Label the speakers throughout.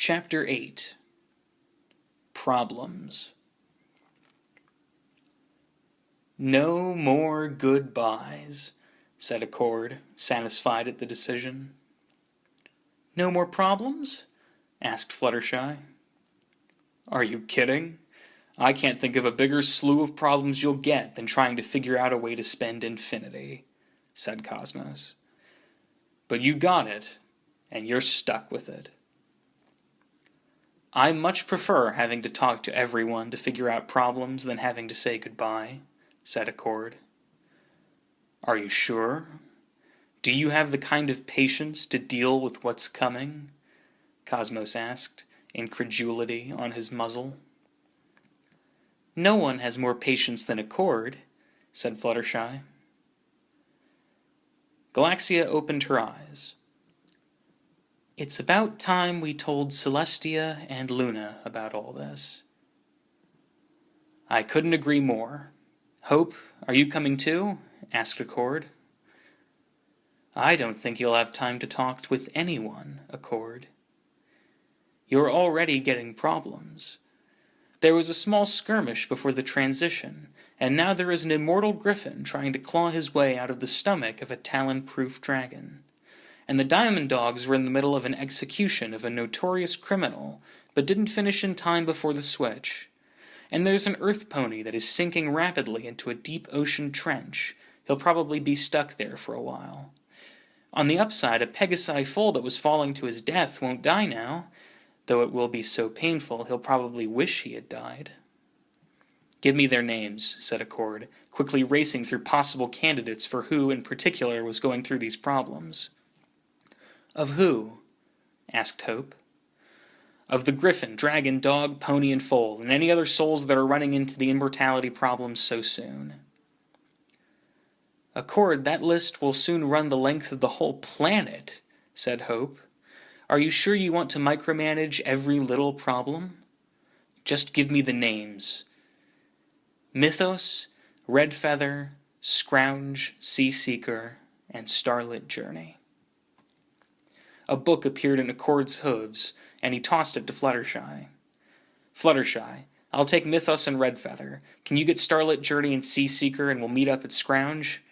Speaker 1: Chapter 8 Problems. "No more goodbyes," said Accord, satisfied at the decision. "No more problems?" asked Fluttershy. "Are you kidding? I can't think of a bigger slew of problems you'll get than trying to figure out a way to spend infinity," said Cosmos. "But you got it, and you're stuck with it." "I much prefer having to talk to everyone to figure out problems than having to say goodbye," said Accord. "Are you sure? Do you have the kind of patience to deal with what's coming?" Cosmos asked, incredulity on his muzzle. "No one has more patience than Accord," said Fluttershy. Galaxia opened her eyes. "It's about time we told Celestia and Luna about all this." "I couldn't agree more. Hope, are you coming too?" asked Accord. "I don't think you'll have time to talk with anyone, Accord. You're already getting problems. There was a small skirmish before the transition, and now there is an immortal griffin trying to claw his way out of the stomach of a talon-proof dragon. And the Diamond Dogs were in the middle of an execution of a notorious criminal, but didn't finish in time before the switch. And there's an Earth pony that is sinking rapidly into a deep ocean trench. He'll probably be stuck there for a while. On the upside, a Pegasi foal that was falling to his death won't die now, though it will be so painful he'll probably wish he had died." "Give me their names," said Accord, quickly racing through possible candidates for who in particular was going through these problems. "Of who?" asked Hope. "Of the griffin, dragon, dog, pony, and foal, and any other souls that are running into the immortality problems so soon." "Accord, that list will soon run the length of the whole planet," said Hope. "Are you sure you want to micromanage every little problem? Just give me the names. Mythos, Redfeather, Scrounge, Seaseeker, and Starlit Journey." A book appeared in Accord's hooves, and he tossed it to Fluttershy. "Fluttershy, I'll take Mythos and Redfeather. Can you get Starlit Journey and Seaseeker, and we'll meet up at Scrounge?"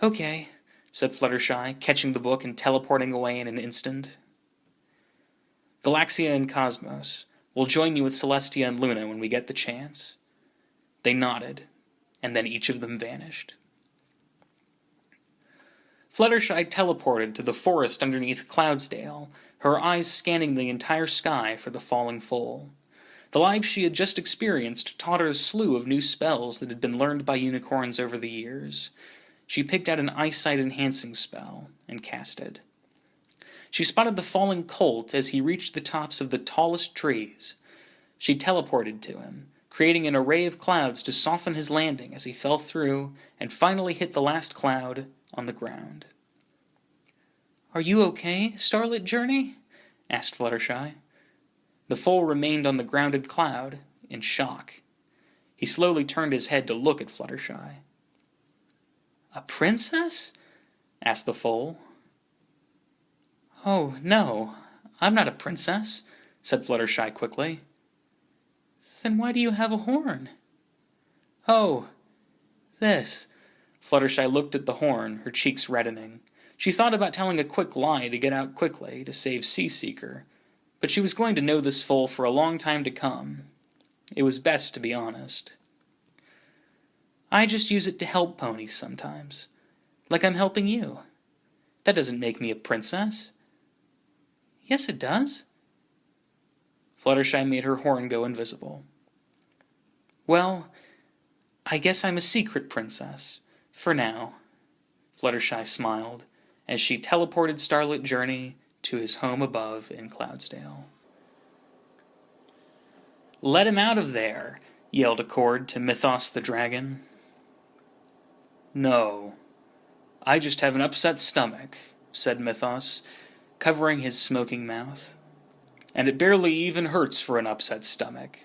Speaker 1: "Okay," said Fluttershy, catching the book and teleporting away in an instant. "Galaxia and Cosmos, we'll join you with Celestia and Luna when we get the chance." They nodded, and then each of them vanished. Fluttershy teleported to the forest underneath Cloudsdale, her eyes scanning the entire sky for the falling foal. The life she had just experienced taught her a slew of new spells that had been learned by unicorns over the years. She picked out an eyesight-enhancing spell and cast it. She spotted the falling colt as he reached the tops of the tallest trees. She teleported to him, creating an array of clouds to soften his landing as he fell through and finally hit the last cloud on the ground. "Are you okay, Starlit Journey?" asked Fluttershy. The foal remained on the grounded cloud, in shock. He slowly turned his head to look at Fluttershy. "A princess?" asked the foal. "Oh, no, I'm not a princess," said Fluttershy quickly. "Then why do you have a horn?" "Oh, this." Fluttershy looked at the horn, her cheeks reddening. She thought about telling a quick lie to get out quickly, to save Seaseeker, but she was going to know this foal for a long time to come. It was best to be honest. "I just use it to help ponies sometimes, like I'm helping you. That doesn't make me a princess." "Yes, it does." Fluttershy made her horn go invisible. "Well, I guess I'm a secret princess, for now." Fluttershy smiled, as she teleported Starlit Journey to his home above in Cloudsdale. "Let him out of there!" yelled Accord to Mythos the dragon. "No, I just have an upset stomach," said Mythos, covering his smoking mouth. "And it barely even hurts for an upset stomach.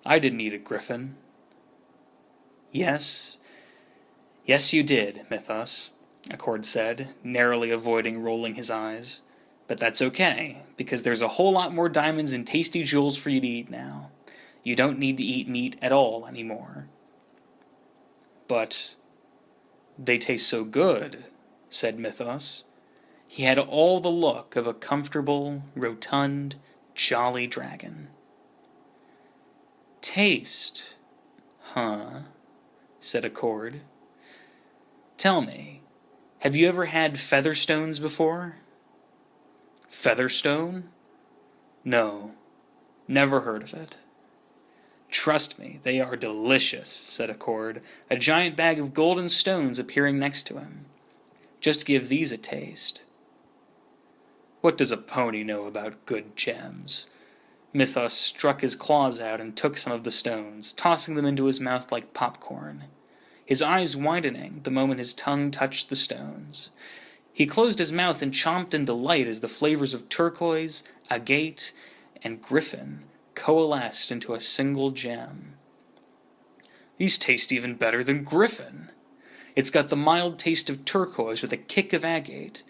Speaker 1: I didn't eat a griffin." Yes, you did, Mythos," Accord said, narrowly avoiding rolling his eyes. But that's okay, because there's a whole lot more diamonds and tasty jewels for you to eat now. You don't need to eat meat at all anymore. But they taste so good, said Mythos. He had all the look of a comfortable, rotund, jolly dragon. Taste, huh? Said Accord. Tell me, have you ever had featherstones before? Featherstone? No, never heard of it. Trust me, they are delicious, said Accord, a giant bag of golden stones appearing next to him. Just give these a taste. What does a pony know about good gems? Mythos struck his claws out and took some of the stones, tossing them into his mouth like popcorn, his eyes widening the moment his tongue touched the stones. He closed his mouth and chomped in delight as the flavors of turquoise, agate, and griffin coalesced into a single gem. These taste even better than griffin. It's got the mild taste of turquoise with a kick of agate,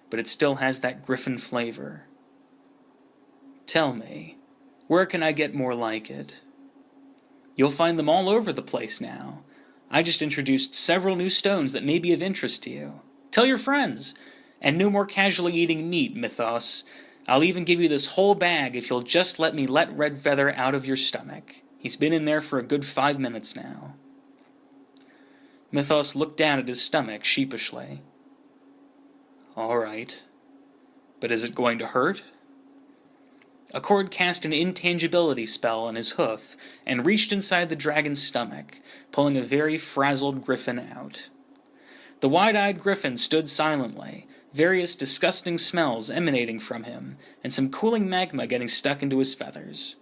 Speaker 1: but it still has that griffin flavor. Tell me, where can I get more like it? You'll find them all over the place now. I just introduced several new stones that may be of interest to you. Tell your friends. And no more casually eating meat, Mythos. I'll even give you this whole bag if you'll just let me let Redfeather out of your stomach. He's been in there for a good 5 minutes now. Mythos looked down at his stomach sheepishly. All right. But is it going to hurt? Accord cast an intangibility spell on his hoof and reached inside the dragon's stomach, pulling a very frazzled griffin out. The wide-eyed griffin stood silently, various disgusting smells emanating from him, and some cooling magma getting stuck into his feathers.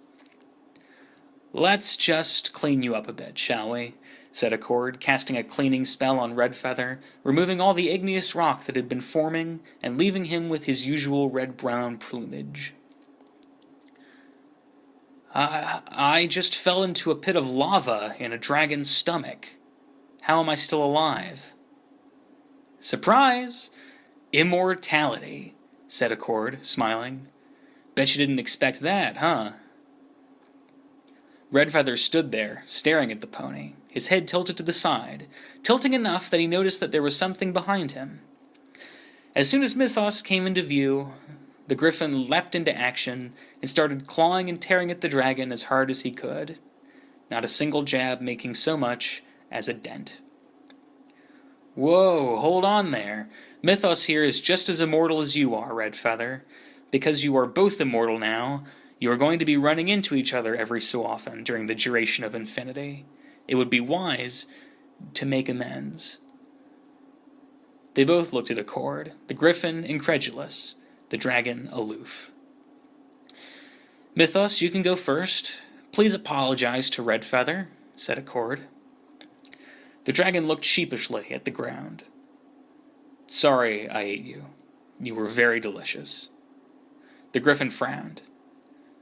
Speaker 1: Let's just clean you up a bit, shall we? Said Accord, casting a cleaning spell on Redfeather, removing all the igneous rock that had been forming, and leaving him with his usual red-brown plumage. I just fell into a pit of lava in a dragon's stomach. How am I still alive? Surprise! Immortality, said Accord, smiling. Bet you didn't expect that, huh? Redfeather stood there, staring at the pony, his head tilted to the side, tilting enough that he noticed that there was something behind him. As soon as Mythos came into view, the griffin leapt into action and started clawing and tearing at the dragon as hard as he could, not a single jab making so much as a dent. Whoa, hold on there. Mythos here is just as immortal as you are, Redfeather. Because you are both immortal now, you are going to be running into each other every so often during the duration of infinity. It would be wise to make amends. They both looked at Accord, the griffin incredulous, the dragon aloof. Mythos, you can go first. Please apologize to Redfeather, said Accord. The dragon looked sheepishly at the ground. Sorry I ate you. You were very delicious. The griffin frowned.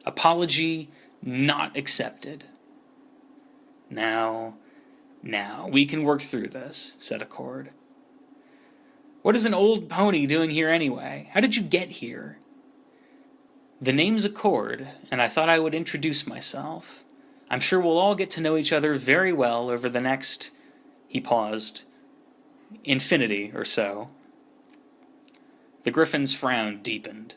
Speaker 1: Apology not accepted. Now, we can work through this, said Accord. What is an old pony doing here anyway? How did you get here? The name's Accord, and I thought I would introduce myself. I'm sure we'll all get to know each other very well over the next, he paused, infinity or so. The griffin's frown deepened.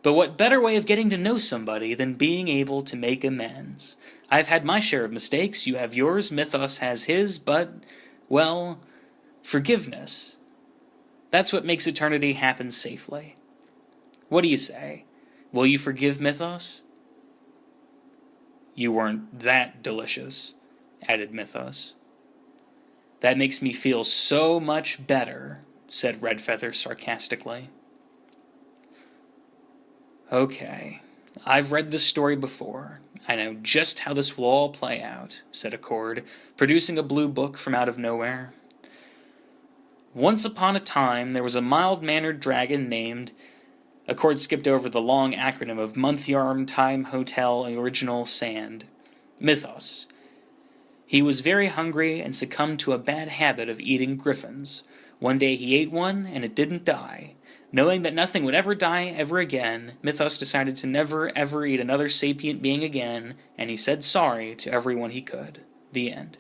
Speaker 1: But what better way of getting to know somebody than being able to make amends? I've had my share of mistakes, you have yours, Mythos has his, but, well, forgiveness. That's what makes eternity happen safely. What do you say? Will you forgive Mythos? You weren't that delicious, added Mythos. That makes me feel so much better, said Redfeather sarcastically. Okay, I've read this story before. I know just how this will all play out, said Accord, producing a blue book from out of nowhere. Once upon a time, there was a mild-mannered dragon named... Accord skipped over the long acronym of Month Yarm, Time, Hotel, and Original Sand. Mythos. He was very hungry and succumbed to a bad habit of eating griffins. One day he ate one, and it didn't die. Knowing that nothing would ever die ever again, Mythos decided to never ever eat another sapient being again, and he said sorry to everyone he could. The end.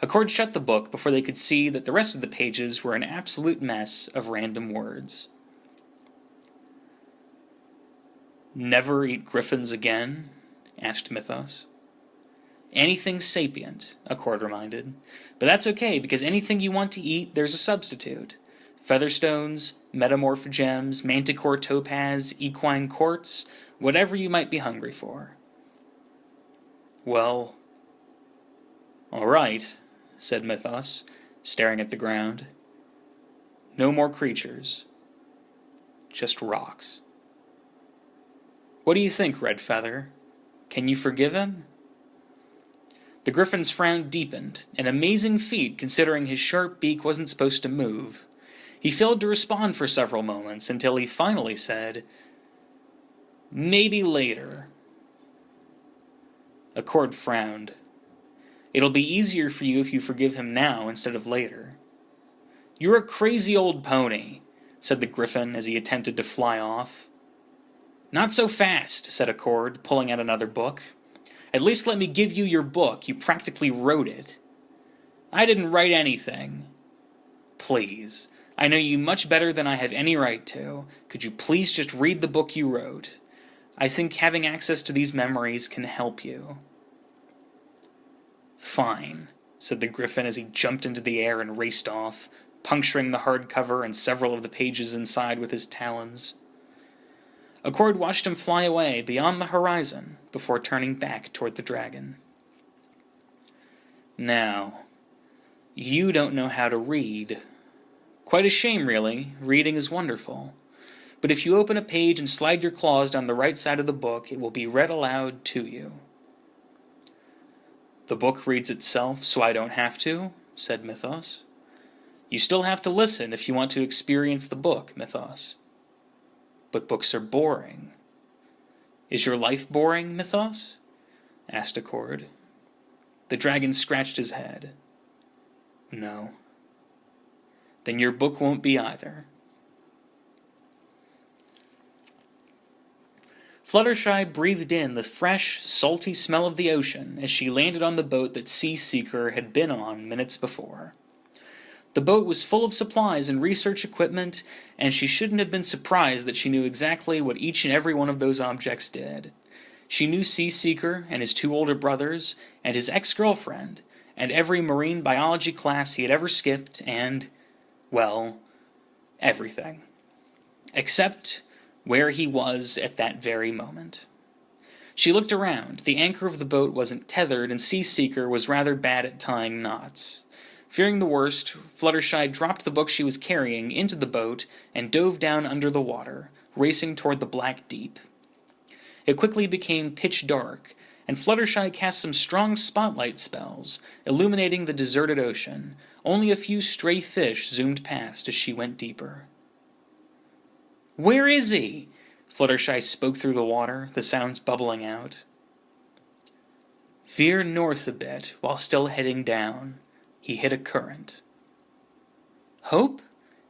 Speaker 1: Accord shut the book before they could see that the rest of the pages were an absolute mess of random words. Never eat griffins again? Asked Mythos. Anything sapient, Accord reminded. But that's okay, because anything you want to eat, there's a substitute. Featherstones, metamorph gems, manticore topaz, equine quartz, whatever you might be hungry for. Well, all right, said Mythos, staring at the ground. No more creatures. Just rocks. What do you think, Redfeather? Can you forgive him? The griffin's frown deepened, an amazing feat considering his sharp beak wasn't supposed to move. He failed to respond for several moments until he finally said, Maybe later. Accord frowned. It'll be easier for you if you forgive him now instead of later. You're a crazy old pony, said the griffin as he attempted to fly off. Not so fast, said Accord, pulling out another book. At least let me give you your book. You practically wrote it. I didn't write anything. Please. I know you much better than I have any right to. Could you please just read the book you wrote? I think having access to these memories can help you. Fine, said the griffin as he jumped into the air and raced off, puncturing the hardcover and several of the pages inside with his talons. Accord watched him fly away beyond the horizon before turning back toward the dragon. Now, you don't know how to read. Quite a shame, really. Reading is wonderful. But if you open a page and slide your claws down the right side of the book, it will be read aloud to you. The book reads itself, so I don't have to, said Mythos. You still have to listen if you want to experience the book, Mythos. But books are boring. Is your life boring, Mythos? Asked Accord. The dragon scratched his head. No. Then your book won't be either. Fluttershy breathed in the fresh, salty smell of the ocean as she landed on the boat that Sea Seeker had been on minutes before. The boat was full of supplies and research equipment, and she shouldn't have been surprised that she knew exactly what each and every one of those objects did. She knew Sea Seeker and his two older brothers, and his ex-girlfriend, and every marine biology class he had ever skipped, and, well, everything. Except where he was at that very moment. She looked around. The anchor of the boat wasn't tethered, and Sea Seeker was rather bad at tying knots. Fearing the worst, Fluttershy dropped the book she was carrying into the boat and dove down under the water, racing toward the black deep. It quickly became pitch dark, and Fluttershy cast some strong spotlight spells, illuminating the deserted ocean. Only a few stray fish zoomed past as she went deeper. Where is he? Fluttershy spoke through the water, the sounds bubbling out. Veer north a bit while still heading down. He hit a current. Hope?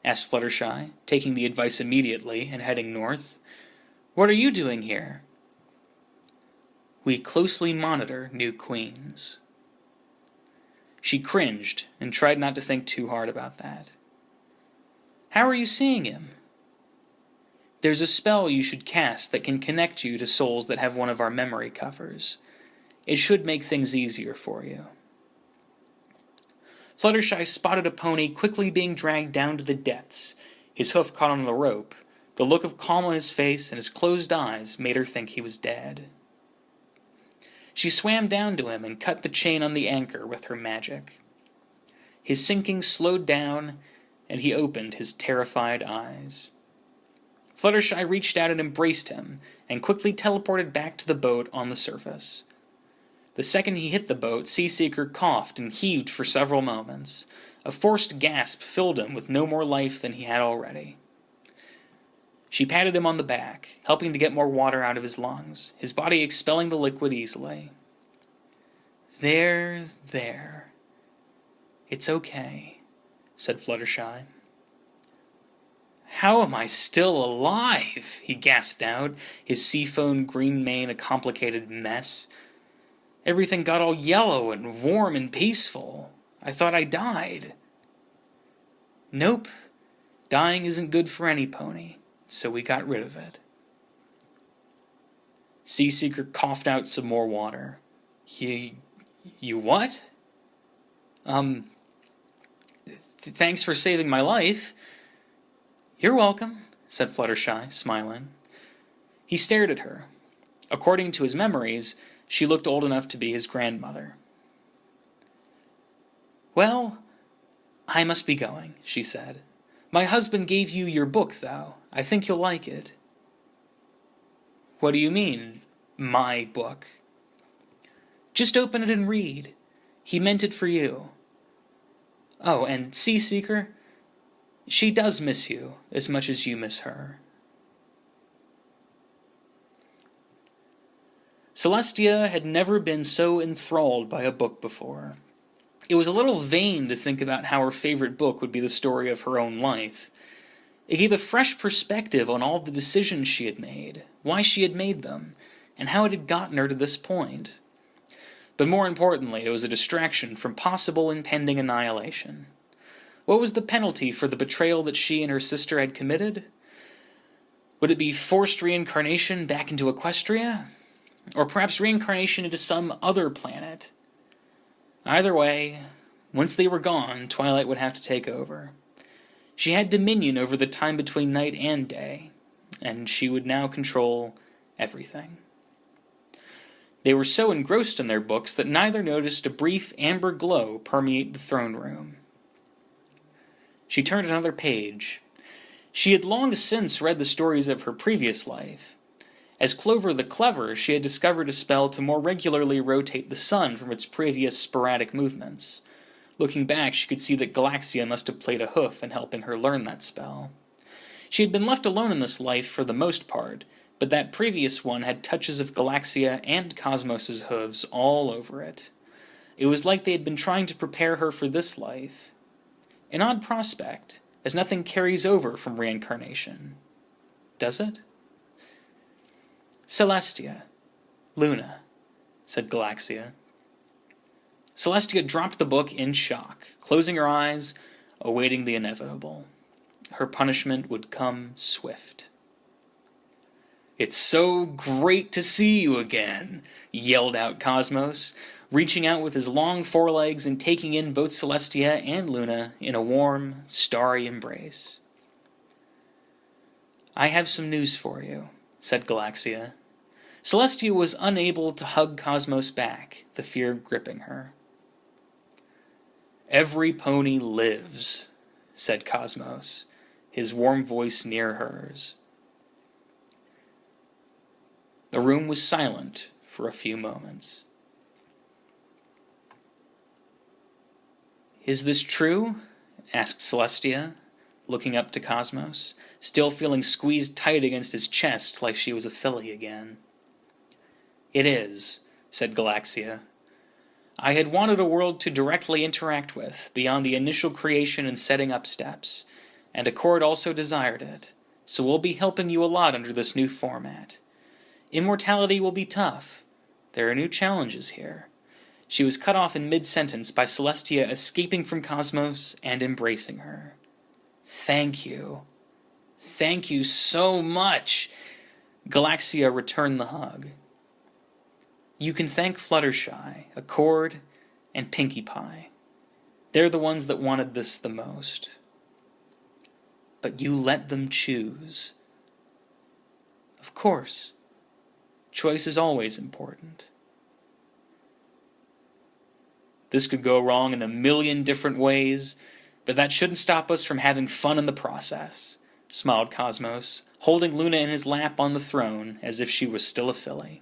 Speaker 1: Asked Fluttershy, taking the advice immediately and heading north. What are you doing here? We closely monitor new queens. She cringed and tried not to think too hard about that. How are you seeing him? There's a spell you should cast that can connect you to souls that have one of our memory covers. It should make things easier for you. Fluttershy spotted a pony quickly being dragged down to the depths. His hoof caught on the rope. The look of calm on his face and his closed eyes made her think he was dead. She swam down to him and cut the chain on the anchor with her magic. His sinking slowed down, and he opened his terrified eyes. Fluttershy reached out and embraced him, and quickly teleported back to the boat on the surface. The second he hit the boat, Sea Seeker coughed and heaved for several moments. A forced gasp filled him with no more life than he had already. She patted him on the back, helping to get more water out of his lungs, his body expelling the liquid easily. There. It's okay, said Fluttershy. How am I still alive? He gasped out, his seafoam green mane a complicated mess. Everything got all yellow and warm and peaceful. I thought I died. Nope, dying isn't good for any pony, so we got rid of it. Seaseeker coughed out some more water. You what? Thanks for saving my life. You're welcome, said Fluttershy, smiling. He stared at her. According to his memories, she looked old enough to be his grandmother. Well, I must be going, she said. My husband gave you your book, though. I think you'll like it. What do you mean, my book? Just open it and read. He meant it for you. Oh, and Seaseeker, she does miss you as much as you miss her. Celestia had never been so enthralled by a book before. It was a little vain to think about how her favorite book would be the story of her own life. It gave a fresh perspective on all the decisions she had made, why she had made them, and how it had gotten her to this point. But more importantly, it was a distraction from possible impending annihilation. What was the penalty for the betrayal that she and her sister had committed? Would it be forced reincarnation back into Equestria? Or perhaps reincarnation into some other planet? Either way, once they were gone, Twilight would have to take over. She had dominion over the time between night and day, and she would now control everything. They were so engrossed in their books that neither noticed a brief amber glow permeate the throne room. She turned another page. She had long since read the stories of her previous life. As Clover the Clever, she had discovered a spell to more regularly rotate the sun from its previous sporadic movements. Looking back, she could see that Galaxia must have played a hoof in helping her learn that spell. She had been left alone in this life for the most part, but that previous one had touches of Galaxia and Cosmos's hooves all over it. It was like they had been trying to prepare her for this life. An odd prospect, as nothing carries over from reincarnation. Does it? Celestia. Luna, said Galaxia. Celestia dropped the book in shock, closing her eyes, awaiting the inevitable. Her punishment would come swift. It's so great to see you again, yelled out Cosmos, reaching out with his long forelegs and taking in both Celestia and Luna in a warm, starry embrace. I have some news for you, said Galaxia. Celestia was unable to hug Cosmos back, the fear gripping her. Every pony lives, said Cosmos, his warm voice near hers. The room was silent for a few moments. Is this true? Asked Celestia, looking up to Cosmos, still feeling squeezed tight against his chest like she was a filly again. It is, said Galaxia. I had wanted a world to directly interact with, beyond the initial creation and setting up steps, and Accord also desired it, so we'll be helping you a lot under this new format. Immortality will be tough. There are new challenges here. She was cut off in mid-sentence by Celestia escaping from Cosmos and embracing her. Thank you. Thank you so much. Galaxia returned the hug. You can thank Fluttershy, Accord, and Pinkie Pie. They're the ones that wanted this the most. But you let them choose. Of course. Choice is always important. This could go wrong in a million different ways, but that shouldn't stop us from having fun in the process, smiled Cosmos, holding Luna in his lap on the throne as if she was still a filly.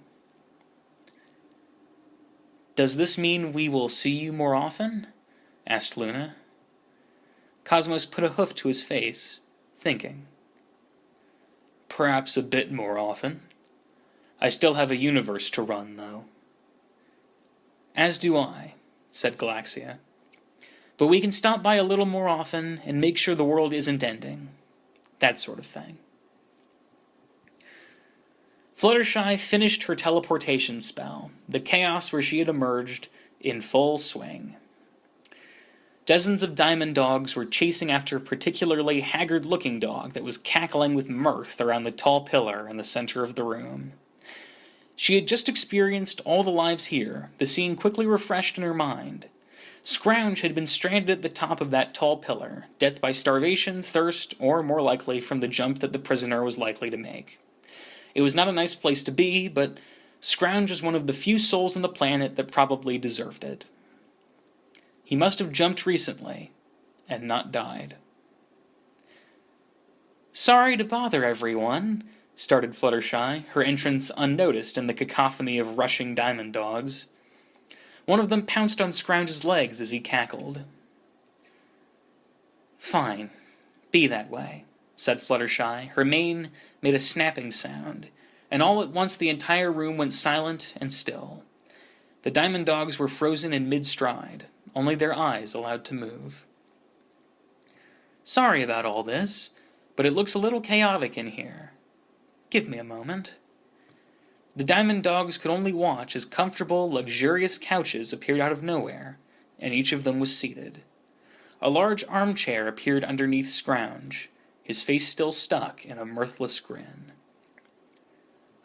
Speaker 1: Does this mean we will see you more often? Asked Luna. Cosmos put a hoof to his face, thinking. Perhaps a bit more often. I still have a universe to run, though. As do I, said Galaxia. But we can stop by a little more often and make sure the world isn't ending. that sort of thing. Fluttershy finished her teleportation spell, the chaos where she had emerged in full swing. Dozens of diamond dogs were chasing after a particularly haggard-looking dog that was cackling with mirth around the tall pillar in the center of the room. She had just experienced all the lives here, the scene quickly refreshed in her mind. Scrounge had been stranded at the top of that tall pillar, death by starvation, thirst, or more likely from the jump that the prisoner was likely to make. It was not a nice place to be, but Scrounge was one of the few souls on the planet that probably deserved it. He must have jumped recently, and not died. "Sorry to bother everyone," started Fluttershy, her entrance unnoticed in the cacophony of rushing diamond dogs. One of them pounced on Scrounge's legs as he cackled. "Fine, be that way," said Fluttershy. Her mane made a snapping sound, and all at once the entire room went silent and still. The diamond dogs were frozen in mid-stride, only their eyes allowed to move. "Sorry about all this, but it looks a little chaotic in here. Give me a moment." The diamond dogs could only watch as comfortable, luxurious couches appeared out of nowhere, and each of them was seated. A large armchair appeared underneath Scrounge, his face still stuck in a mirthless grin.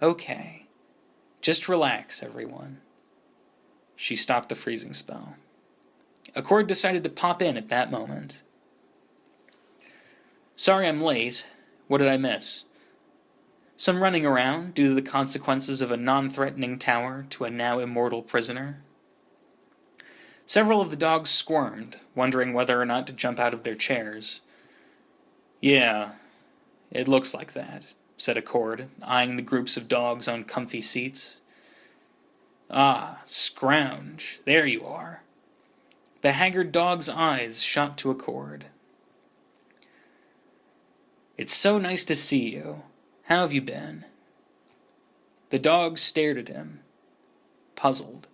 Speaker 1: "Okay, just relax, everyone." She stopped the freezing spell. Accord decided to pop in at that moment. "Sorry I'm late. What did I miss?" "Some running around due to the consequences of a non-threatening tower to a now immortal prisoner." Several of the dogs squirmed, wondering whether or not to jump out of their chairs. "Yeah, it looks like that," said Accord, eyeing the groups of dogs on comfy seats. "Ah, Scrounge, there you are." The haggard dog's eyes shot to Accord. "It's so nice to see you. How have you been?" The dog stared at him, puzzled.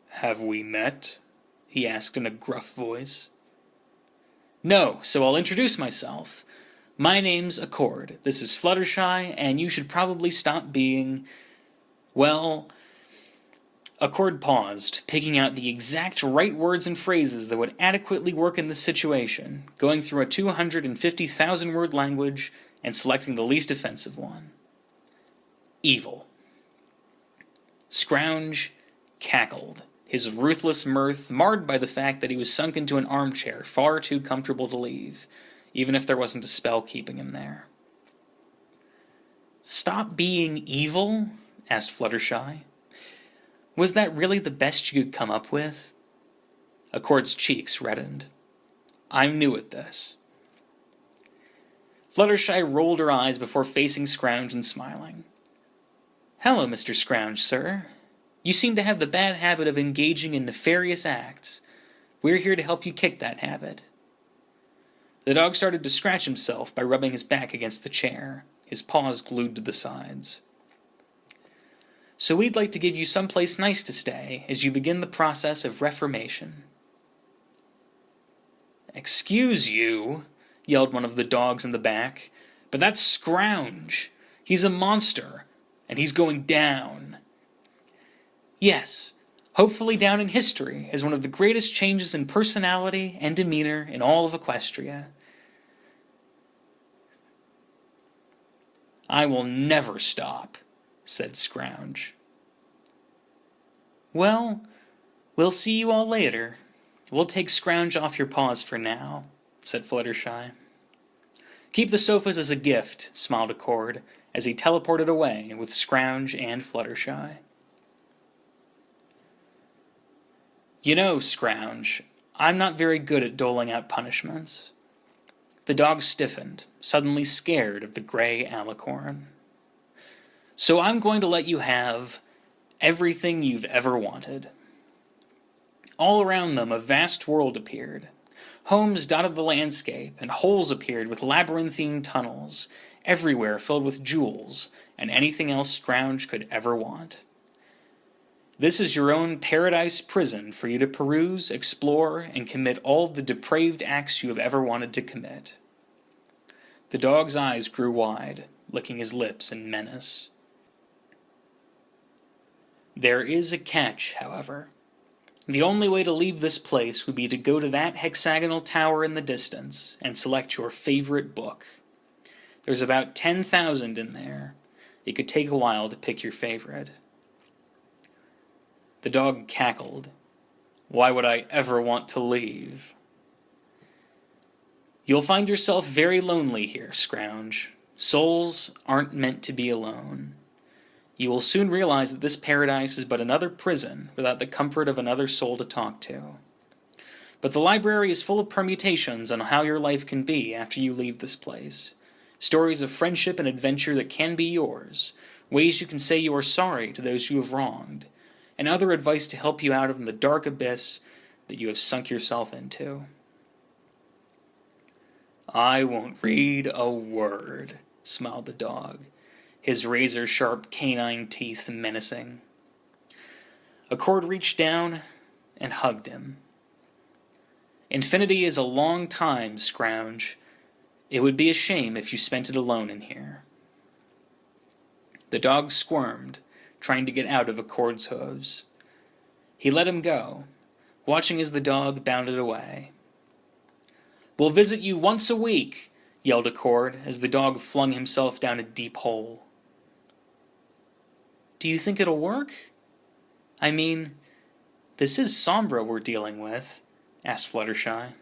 Speaker 1: "Have we met?" he asked in a gruff voice. "No, so I'll introduce myself. My name's Accord. This is Fluttershy, and you should probably stop being, well..." Accord paused, picking out the exact right words and phrases that would adequately work in this situation, going through a 250,000-word language and selecting the least offensive one. Evil. Scrounge cackled, his ruthless mirth marred by the fact that he was sunk into an armchair far too comfortable to leave, even if there wasn't a spell keeping him there. "Stop being evil?" asked Fluttershy. "Was that really the best you could come up with?" Accord's cheeks reddened. "I'm new at this." Fluttershy rolled her eyes before facing Scrounge and smiling. "Hello, Mr. Scrounge, sir. You seem to have the bad habit of engaging in nefarious acts. We're here to help you kick that habit." The dog started to scratch himself by rubbing his back against the chair, his paws glued to the sides. "So we'd like to give you someplace nice to stay as you begin the process of reformation." "Excuse you," yelled one of the dogs in the back, "but that's Scrounge. He's a monster, and he's going down." "Yes, hopefully down in history as one of the greatest changes in personality and demeanor in all of Equestria." "I will never stop," said Scrounge. "Well, we'll see you all later. We'll take Scrounge off your paws for now," said Fluttershy. "Keep the sofas as a gift," smiled Accord, as he teleported away with Scrounge and Fluttershy. "You know, Scrounge, I'm not very good at doling out punishments." The dog stiffened, suddenly scared of the gray alicorn. "So I'm going to let you have everything you've ever wanted." All around them a vast world appeared. Homes dotted the landscape, and holes appeared with labyrinthine tunnels, everywhere filled with jewels, and anything else Scrounge could ever want. This is your own paradise prison for you to peruse, explore, and commit all the depraved acts you have ever wanted to commit. The dog's eyes grew wide, licking his lips in menace. There is a catch, however. The only way to leave this place would be to go to that hexagonal tower in the distance and select your favorite book. There's about 10,000 in there. It could take a while to pick your favorite. The dog cackled. Why would I ever want to leave? You'll find yourself very lonely here, Scrouge. Souls aren't meant to be alone. You will soon realize that this paradise is but another prison without the comfort of another soul to talk to. But the library is full of permutations on how your life can be after you leave this place. Stories of friendship and adventure that can be yours, ways you can say you are sorry to those you have wronged, and other advice to help you out of the dark abyss that you have sunk yourself into. I won't read a word, smiled the dog, his razor-sharp canine teeth menacing. Accord reached down and hugged him. Infinity is a long time, Scrouge. It would be a shame if you spent it alone in here. The dog squirmed, trying to get out of Accord's hooves. He let him go, watching as the dog bounded away. We'll visit you once a week, yelled Accord as the dog flung himself down a deep hole. Do you think it'll work? I mean, this is Sombra we're dealing with, asked Fluttershy.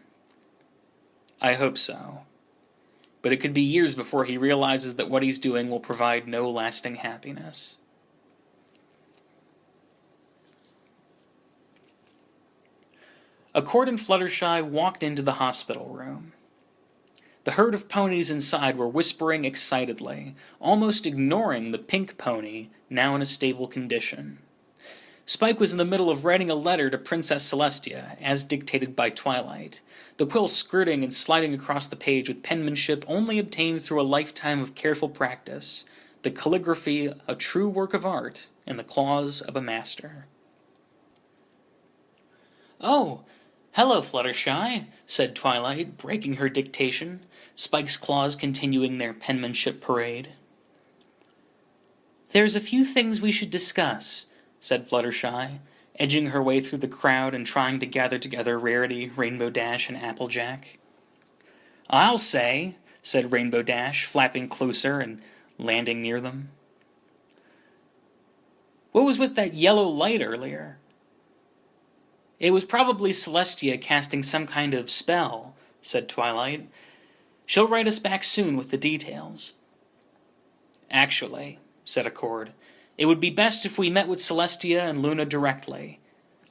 Speaker 1: I hope so. But it could be years before he realizes that what he's doing will provide no lasting happiness. Accord and Fluttershy walked into the hospital room. The herd of ponies inside were whispering excitedly, almost ignoring the pink pony, now in a stable condition. Spike was in the middle of writing a letter to Princess Celestia, as dictated by Twilight, the quill skirting and sliding across the page with penmanship only obtained through a lifetime of careful practice, the calligraphy a true work of art in the claws of a master. Oh, hello, Fluttershy, said Twilight, breaking her dictation, Spike's claws continuing their penmanship parade. There's a few things we should discuss, said Fluttershy, edging her way through the crowd and trying to gather together Rarity, Rainbow Dash, and Applejack. I'll say, said Rainbow Dash, flapping closer and landing near them. What was with that yellow light earlier? It was probably Celestia casting some kind of spell, said Twilight. She'll write us back soon with the details. Actually, said Accord, it would be best if we met with Celestia and Luna directly.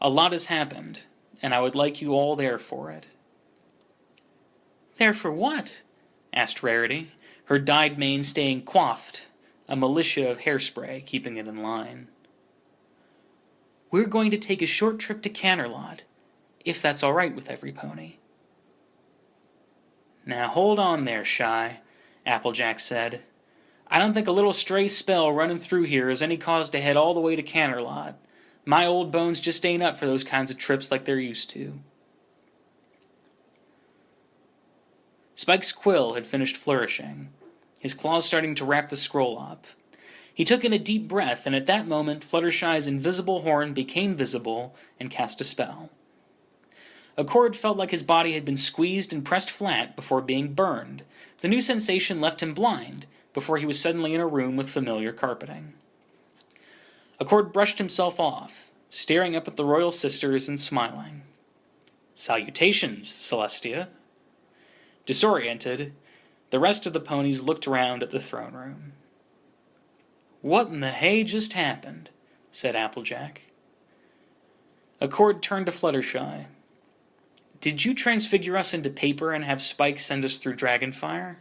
Speaker 1: A lot has happened, and I would like you all there for it. There for what? Asked Rarity, her dyed mane staying coiffed, a militia of hairspray keeping it in line. We're going to take a short trip to Canterlot, if that's all right with every pony. Now hold on there, Shy, Applejack said. I don't think a little stray spell running through here is any cause to head all the way to Canterlot. My old bones just ain't up for those kinds of trips like they're used to. Spike's quill had finished flourishing, his claws starting to wrap the scroll up. He took in a deep breath, and at that moment Fluttershy's invisible horn became visible and cast a spell. Accord felt like his body had been squeezed and pressed flat before being burned. The new sensation left him blind, before he was suddenly in a room with familiar carpeting. Accord brushed himself off, staring up at the royal sisters and smiling. Salutations, Celestia. Disoriented, the rest of the ponies looked around at the throne room. What in the hay just happened? Said Applejack. Accord turned to Fluttershy. Did you transfigure us into paper and have Spike send us through Dragonfire?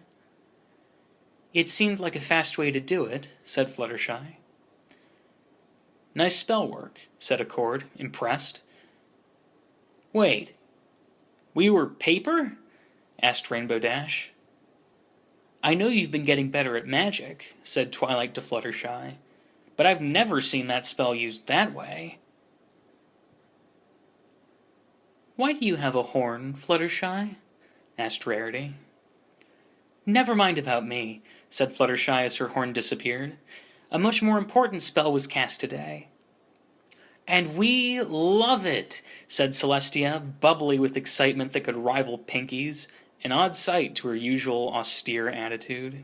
Speaker 1: It seemed like a fast way to do it, said Fluttershy. Nice spell work, said Accord, impressed. Wait, we were paper? Asked Rainbow Dash. I know you've been getting better at magic, said Twilight to Fluttershy, but I've never seen that spell used that way. Why do you have a horn, Fluttershy? Asked Rarity. Never mind about me, said Fluttershy as her horn disappeared. A much more important spell was cast today. And we love it, said Celestia, bubbly with excitement that could rival Pinky's, an odd sight to her usual austere attitude.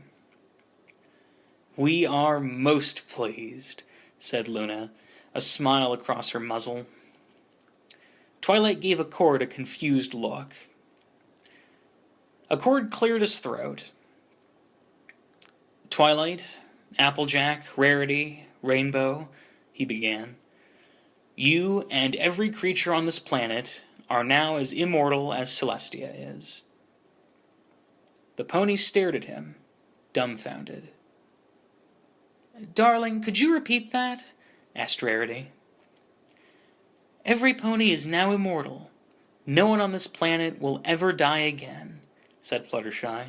Speaker 1: We are most pleased, said Luna, a smile across her muzzle. Twilight gave Accord a confused look. Accord cleared his throat. Twilight, Applejack, Rarity, Rainbow, he began. You and every creature on this planet are now as immortal as Celestia is. The ponies stared at him, dumbfounded. Darling, could you repeat that? Asked Rarity. Every pony is now immortal. No one on this planet will ever die again, said Fluttershy.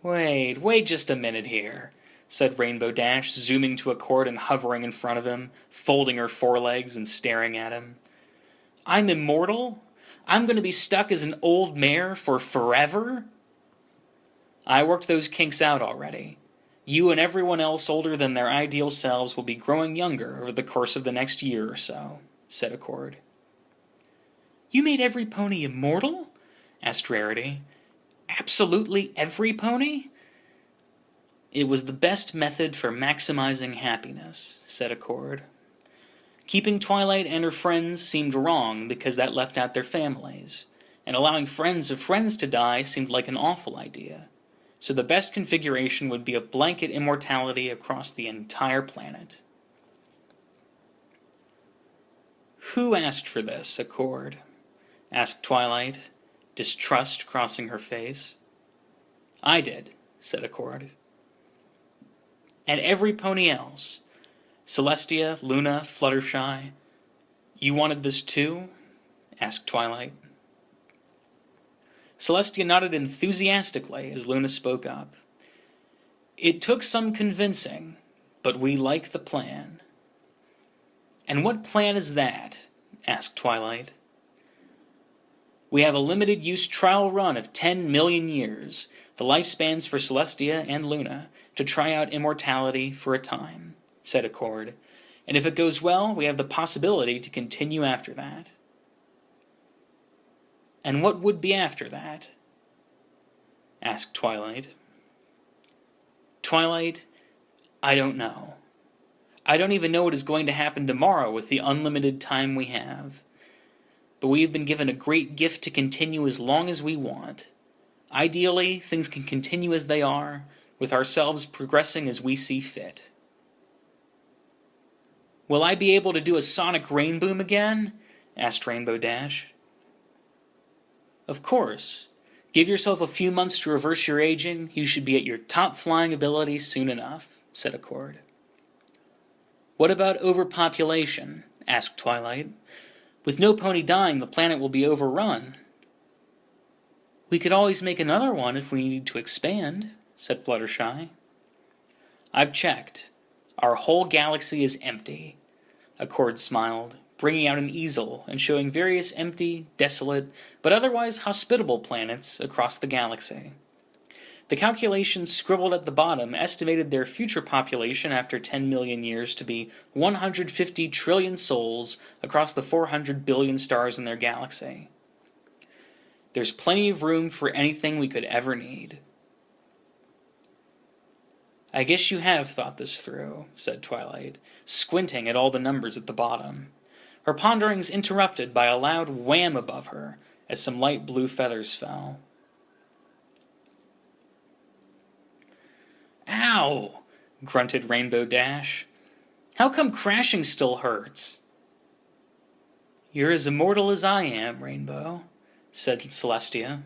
Speaker 1: Wait just a minute here, said Rainbow Dash, zooming to Accord and hovering in front of him, folding her forelegs and staring at him. I'm immortal? I'm going to be stuck as an old mare for forever? I worked those kinks out already. You and everyone else older than their ideal selves will be growing younger over the course of the next year or so, said Accord. You made every pony immortal? Asked Rarity. Absolutely every pony? It was the best method for maximizing happiness, said Accord. Keeping Twilight and her friends seemed wrong because that left out their families, and allowing friends of friends to die seemed like an awful idea. So the best configuration would be a blanket immortality across the entire planet. Who asked for this, Accord? Asked Twilight, distrust crossing her face. I did, said Accord. And every pony else, Celestia, Luna, Fluttershy, you wanted this too? Asked Twilight. Celestia nodded enthusiastically as Luna spoke up. It took some convincing, but we like the plan. And what plan is that? Asked Twilight. We have a limited-use trial run of 10 million years, the lifespans for Celestia and Luna, to try out immortality for a time, said Accord. And if it goes well, we have the possibility to continue after that. And what would be after that? Asked Twilight. Twilight, I don't know. I don't even know what is going to happen tomorrow with the unlimited time we have. But we have been given a great gift to continue as long as we want. Ideally, things can continue as they are, with ourselves progressing as we see fit. Will I be able to do a sonic rain boom again? Asked Rainbow Dash. Of course. Give yourself a few months to reverse your aging. You should be at your top flying ability soon enough, said Accord. What about overpopulation? Asked Twilight. With no pony dying, the planet will be overrun. We could always make another one if we needed to expand, said Fluttershy. I've checked. Our whole galaxy is empty. Accord smiled, bringing out an easel and showing various empty, desolate, but otherwise hospitable planets across the galaxy. The calculations scribbled at the bottom estimated their future population after 10 million years to be 150 trillion souls across the 400 billion stars in their galaxy. There's plenty of room for anything we could ever need. I guess you have thought this through, said Twilight, squinting at all the numbers at the bottom. Her ponderings interrupted by a loud wham above her as some light blue feathers fell. Ow! Grunted Rainbow Dash. How come crashing still hurts? You're as immortal as I am, Rainbow, said Celestia.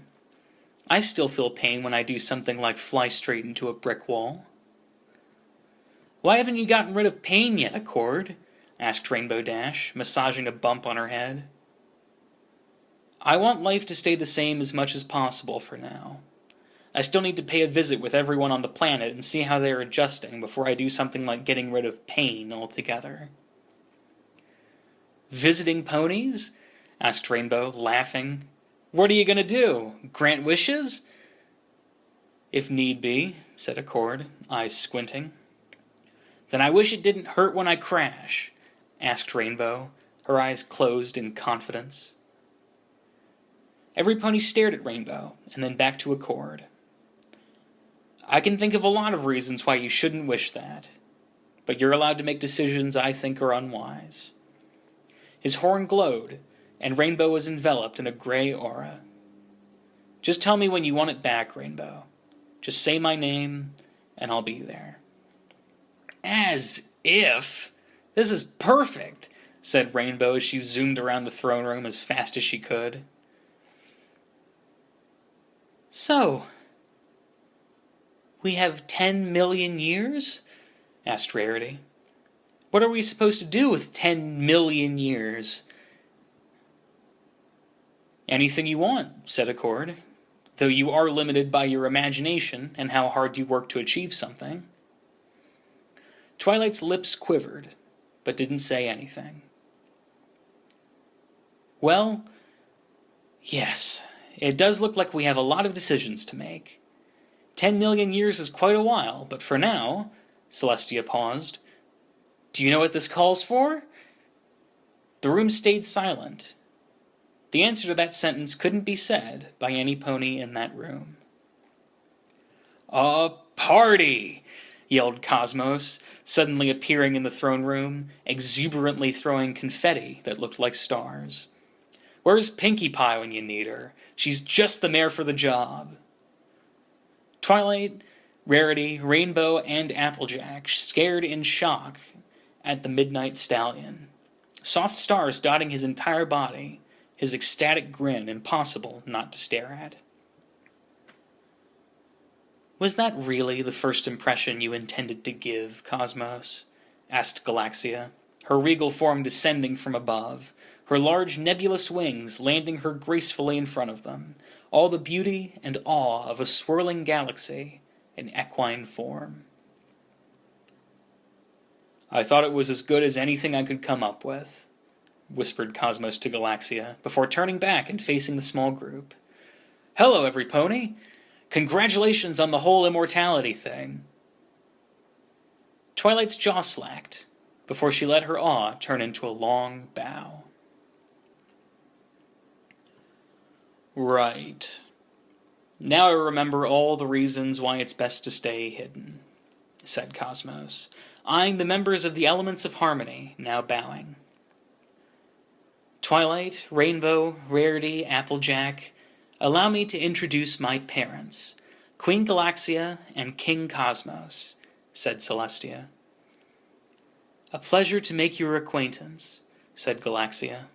Speaker 1: I still feel pain when I do something like fly straight into a brick wall. Why haven't you gotten rid of pain yet, Accord? Asked Rainbow Dash, massaging a bump on her head. I want life to stay the same as much as possible for now. I still need to pay a visit with everyone on the planet and see how they are adjusting before I do something like getting rid of pain altogether. Visiting ponies? Asked Rainbow, laughing. What are you going to do? Grant wishes? "If need be," said Accord, eyes squinting. "Then I wish it didn't hurt when I crash," asked Rainbow, her eyes closed in confidence. Every pony stared at Rainbow, and then back to Accord. "I can think of a lot of reasons why you shouldn't wish that, but you're allowed to make decisions I think are unwise." His horn glowed, and Rainbow was enveloped in a gray aura. "Just tell me when you want it back, Rainbow. Just say my name, and I'll be there." "As if! This is perfect," said Rainbow as she zoomed around the throne room as fast as she could. "So, we have 10 million years?" asked Rarity. "What are we supposed to do with 10 million years?" "Anything you want," said Accord, "though you are limited by your imagination and how hard you work to achieve something." Twilight's lips quivered, but didn't say anything. "Well, yes, it does look like we have a lot of decisions to make. 10 million years is quite a while, but for now," Celestia paused, "do you know what this calls for?" The room stayed silent. The answer to that sentence couldn't be said by any pony in that room. "A party!" yelled Cosmos, suddenly appearing in the throne room, exuberantly throwing confetti that looked like stars. "Where's Pinkie Pie when you need her? She's just the mare for the job." Twilight, Rarity, Rainbow, and Applejack stared in shock at the midnight stallion, soft stars dotting his entire body, his ecstatic grin impossible not to stare at. "Was that really the first impression you intended to give, Cosmos?" asked Galaxia, her regal form descending from above, her large nebulous wings landing her gracefully in front of them, all the beauty and awe of a swirling galaxy in equine form. "I thought it was as good as anything I could come up with," whispered Cosmos to Galaxia, before turning back and facing the small group. "Hello, every pony! Congratulations on the whole immortality thing." Twilight's jaw slacked, before she let her awe turn into a long bow. "Right. Now I remember all the reasons why it's best to stay hidden," said Cosmos, eyeing the members of the Elements of Harmony, now bowing. "Twilight, Rainbow, Rarity, Applejack, allow me to introduce my parents, Queen Galaxia and King Cosmos," said Celestia. "A pleasure to make your acquaintance," said Galaxia.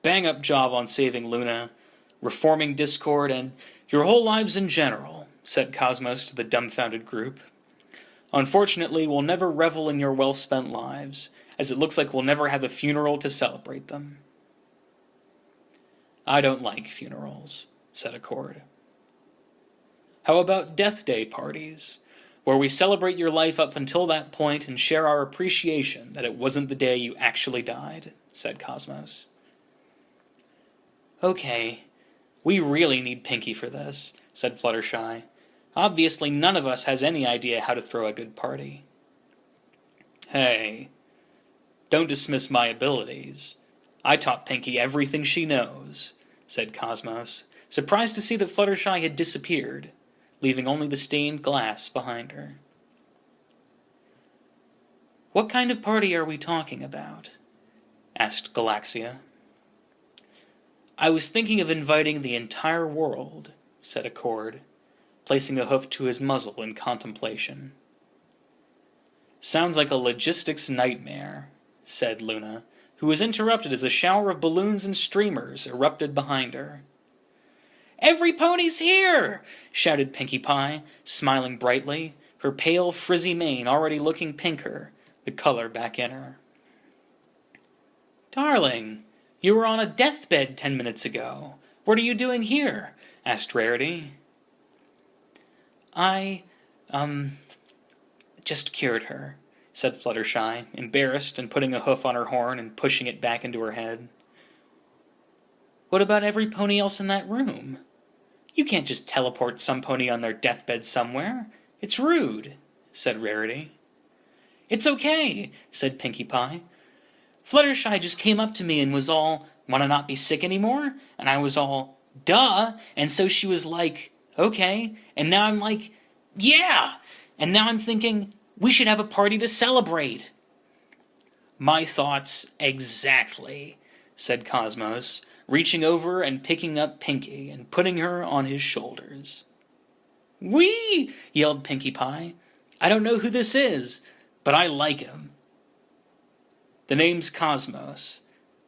Speaker 1: "Bang-up job on saving Luna, reforming Discord, and your whole lives in general," said Cosmos to the dumbfounded group. "Unfortunately, we'll never revel in your well-spent lives, as it looks like we'll never have a funeral to celebrate them." "I don't like funerals," said Accord. "How about Death Day parties, where we celebrate your life up until that point and share our appreciation that it wasn't the day you actually died," said Cosmos. "Okay, we really need Pinkie for this," said Fluttershy. "Obviously none of us has any idea how to throw a good party." "Hey, don't dismiss my abilities. I taught Pinkie everything she knows," said Cosmos, surprised to see that Fluttershy had disappeared, leaving only the stained glass behind her. "What kind of party are we talking about?" asked Galaxia. "I was thinking of inviting the entire world," said Accord, placing a hoof to his muzzle in contemplation. "Sounds like a logistics nightmare," said Luna, who was interrupted as a shower of balloons and streamers erupted behind her. "Every pony's here!" shouted Pinkie Pie, smiling brightly, her pale, frizzy mane already looking pinker, the color back in her. "Darling, you were on a deathbed 10 minutes ago. What are you doing here?" asked Rarity. "I, just cured her," said Fluttershy, embarrassed and putting a hoof on her horn and pushing it back into her head. "What about every pony else in that room? You can't just teleport some pony on their deathbed somewhere. It's rude, said Rarity. It's okay, said Pinkie Pie. Fluttershy just came up to me and was all, wanna not be sick anymore? And I was all, duh. And so she was like, okay. And now I'm like, yeah. And now I'm thinking, we should have a party to celebrate. My thoughts exactly, said Cosmos, reaching over and picking up Pinkie and putting her on his shoulders. Whee! Yelled Pinkie Pie. I don't know who this is, but I like him. The name's Cosmos,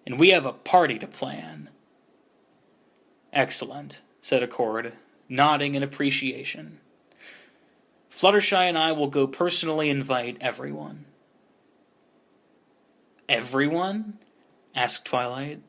Speaker 1: and we have a party to plan. Excellent, said Accord, nodding in appreciation. Fluttershy and I will go personally invite everyone. Everyone? Asked Twilight.